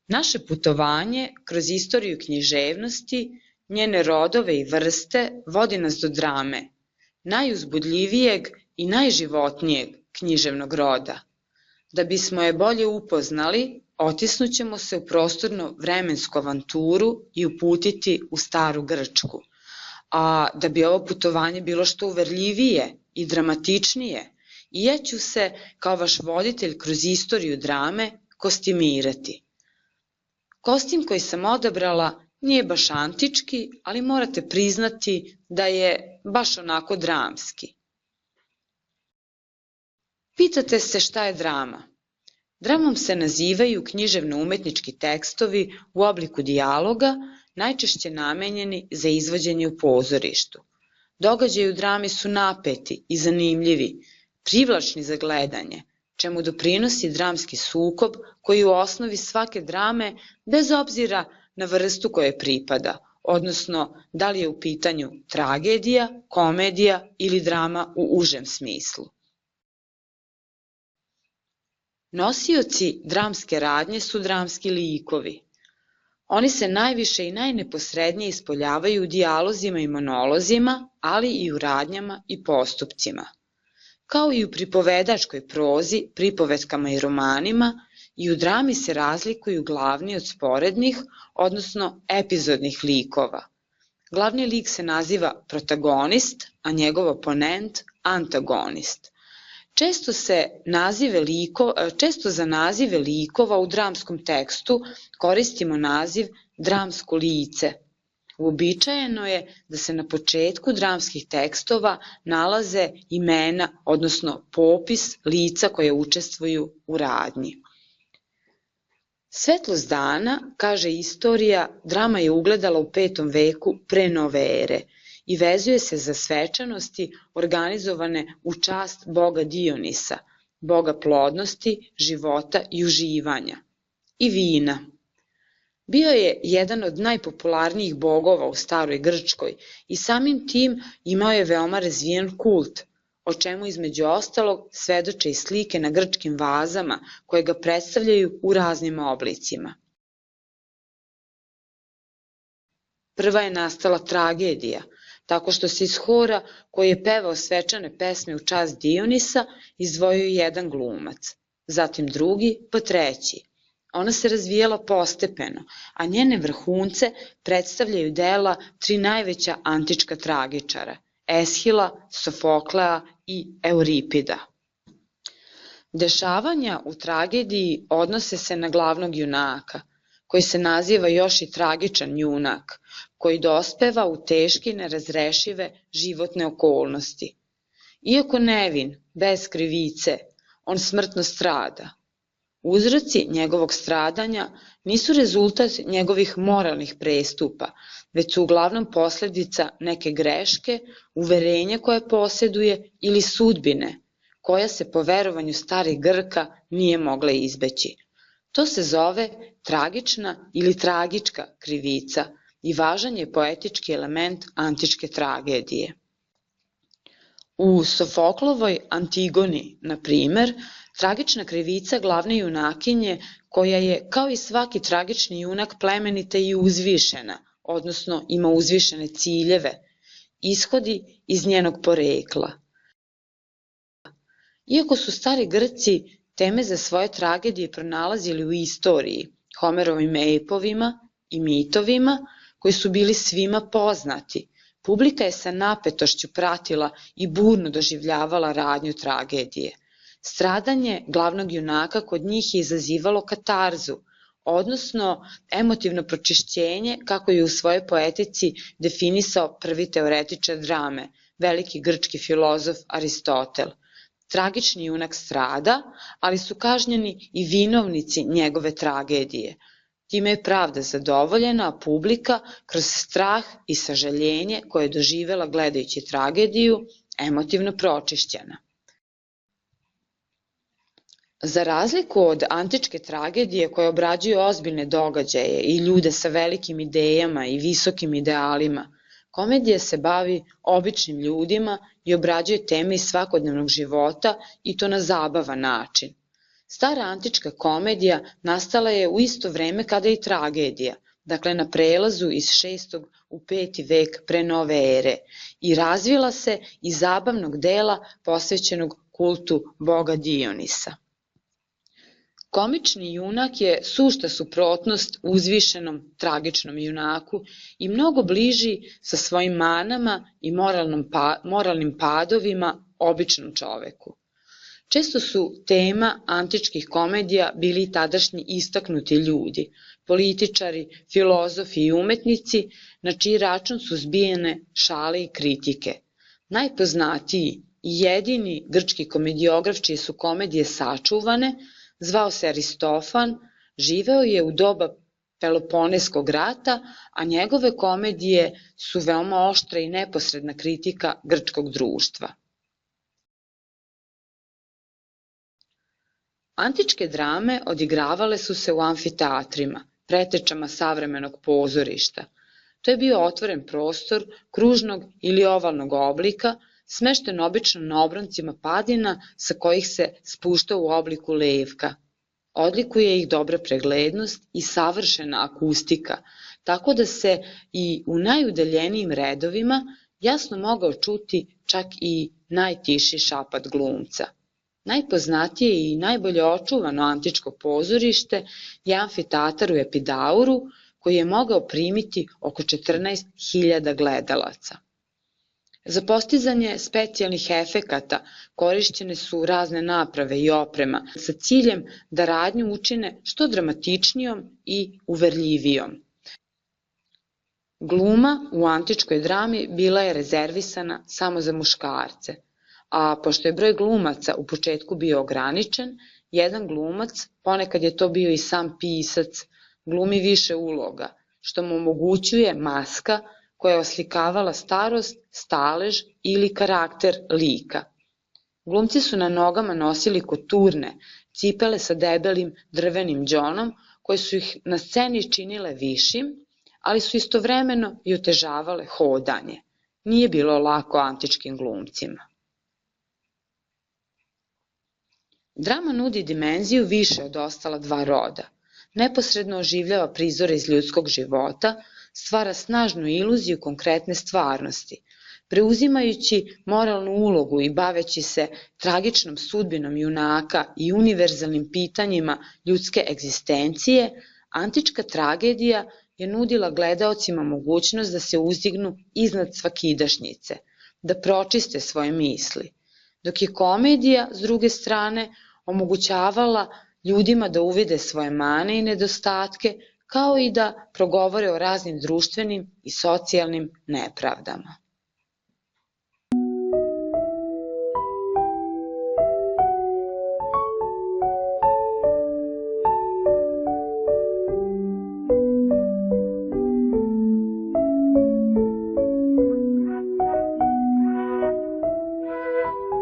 Naše putovanje kroz istoriju književnosti, njene rodove i vrste vodi nas do drame, najuzbudljivijeg i najživotnijeg književnog roda. Da bismo je bolje upoznali, otisnućemo se u prostorno-vremensku avanturu i uputiti u staru Grčku. A da bi ovo putovanje bilo što uverljivije i dramatičnije, i ja ću se, kao vaš voditelj kroz istoriju drame, kostimirati. Kostim koji sam odabrala nije baš antički, ali morate priznati da je baš onako dramski. Pitate se šta je drama? Dramom se nazivaju književno-umetnički tekstovi u obliku dijaloga, najčešće namenjeni za izvođenje u pozorištu. Događaji u drami su napeti i zanimljivi, privlačni za gledanje, čemu doprinosi dramski sukob koji u osnovi svake drame, bez obzira na vrstu koje pripada, odnosno da li je u pitanju tragedija, komedija ili drama u užem smislu. Nosioci dramske radnje su dramski likovi. Oni se najviše i najneposrednije ispoljavaju u dijalozima i monolozima, ali i u radnjama i postupcima. Kao i u pripovedačkoj prozi, pripovetkama i romanima, i u drami se razlikuju glavni od sporednih, odnosno epizodnih likova. Glavni lik se naziva protagonist, a njegov oponent antagonist. Često za nazive likova u dramskom tekstu koristimo naziv dramsko lice. Uobičajeno je da se na početku dramskih tekstova nalaze imena, odnosno popis lica koje učestvuju u radnji. Svetlost dana, kaže istorija, drama je ugledala u 5. veku pre nove ere i vezuje se za svečanosti organizovane u čast boga Dionisa, boga plodnosti, života i uživanja, i vina. Bio je jedan od najpopularnijih bogova u staroj Grčkoj i samim tim imao je veoma razvijen kult, o čemu između ostalog svedoče i slike na grčkim vazama koje ga predstavljaju u raznim oblicima. Prva je nastala tragedija, tako što se iz hora koji je pevao svečane pesme u čast Dionisa izdvojio jedan glumac, zatim drugi pa treći. Ona se razvijala postepeno, a njene vrhunce predstavljaju dela 3 najveća antička tragičara – Eshila, Sofoklea i Euripida. Dešavanja u tragediji odnose se na glavnog junaka, koji se naziva još i tragičan junak, koji dospeva u teške i nerazrešive životne okolnosti. Iako nevin, bez krivice, on smrtno strada. Uzroci njegovog stradanja nisu rezultat njegovih moralnih prestupa, već su uglavnom posledica neke greške, uverenja koje posjeduje ili sudbine, koja se po verovanju starih Grka nije mogla izbeći. To se zove tragična ili tragička krivica i važan je poetički element antičke tragedije. U Sofoklovoj Antigoni, na primer, tragična krivica glavne junakinje, koja je, kao i svaki tragični junak, plemenita i uzvišena, odnosno ima uzvišene ciljeve, ishodi iz njenog porekla. Iako su stari Grci teme za svoje tragedije pronalazili u istoriji, Homerovim epovima i mitovima, koji su bili svima poznati, publika je sa napetošću pratila i burno doživljavala radnju tragedije. Stradanje glavnog junaka kod njih je izazivalo katarzu, odnosno emotivno pročišćenje, kako je u svojoj poetici definisao prvi teoretičar drame, veliki grčki filozof Aristotel. Tragični junak strada, ali su kažnjeni i vinovnici njegove tragedije. Time je pravda zadovoljena, a publika, kroz strah i sažaljenje koje je doživela gledajući tragediju, emotivno pročišćena. Za razliku od antičke tragedije koja obrađuje ozbiljne događaje i ljude sa velikim idejama i visokim idealima, komedija se bavi običnim ljudima i obrađuje teme iz svakodnevnog života i to na zabavan način. Stara antička komedija nastala je u isto vreme kada i tragedija, dakle na prelazu iz 6. u 5. vek pre nove ere i razvila se iz zabavnog dela posvećenog kultu boga Dionisa. Komični junak je sušta suprotnost uzvišenom tragičnom junaku i mnogo bliži sa svojim manama i moralnim padovima običnom čoveku. Često su tema antičkih komedija bili tadašnji istaknuti ljudi, političari, filozofi i umetnici, na čiji račun su zbijene šale i kritike. Najpoznatiji i jedini grčki komediograf čije su komedije sačuvane, zvao se Aristofan, živeo je u doba Peloponeskog rata, a njegove komedije su veoma oštra i neposredna kritika grčkog društva. Antičke drame odigravale su se u amfiteatrima, pretečama savremenog pozorišta. To je bio otvoren prostor kružnog ili ovalnog oblika, smešten obično na obroncima padina sa kojih se spušta u obliku levka. Odlikuje ih dobra preglednost i savršena akustika, tako da se i u najudaljenijim redovima jasno mogao čuti čak i najtiši šapat glumca. Najpoznatije i najbolje očuvano antičko pozorište je amfiteatar u Epidauru, koji je mogao primiti oko 14.000 gledalaca. Za postizanje specijalnih efekata korišćene su razne naprave i oprema sa ciljem da radnju učine što dramatičnijom i uverljivijom. Gluma u antičkoj drami bila je rezervisana samo za muškarce, a pošto je broj glumaca u početku bio ograničen, jedan glumac, ponekad je to bio i sam pisac, glumi više uloga, što mu omogućuje maska koja je oslikavala starost, stalež ili karakter lika. Glumci su na nogama nosili koturne, cipele sa debelim drvenim đonom, koje su ih na sceni činile višim, ali su istovremeno i otežavale hodanje. Nije bilo lako antičkim glumcima. Drama nudi dimenziju više od ostala dva roda. Neposredno oživljava prizore iz ljudskog života, stvara snažnu iluziju konkretne stvarnosti. Preuzimajući moralnu ulogu i baveći se tragičnom sudbinom junaka i univerzalnim pitanjima ljudske egzistencije, antička tragedija je nudila gledaocima mogućnost da se uzdignu iznad svakidašnjice, da pročiste svoje misli, dok je komedija, s druge strane, omogućavala ljudima da uvide svoje mane i nedostatke, kao i da progovore o raznim društvenim i socijalnim nepravdama.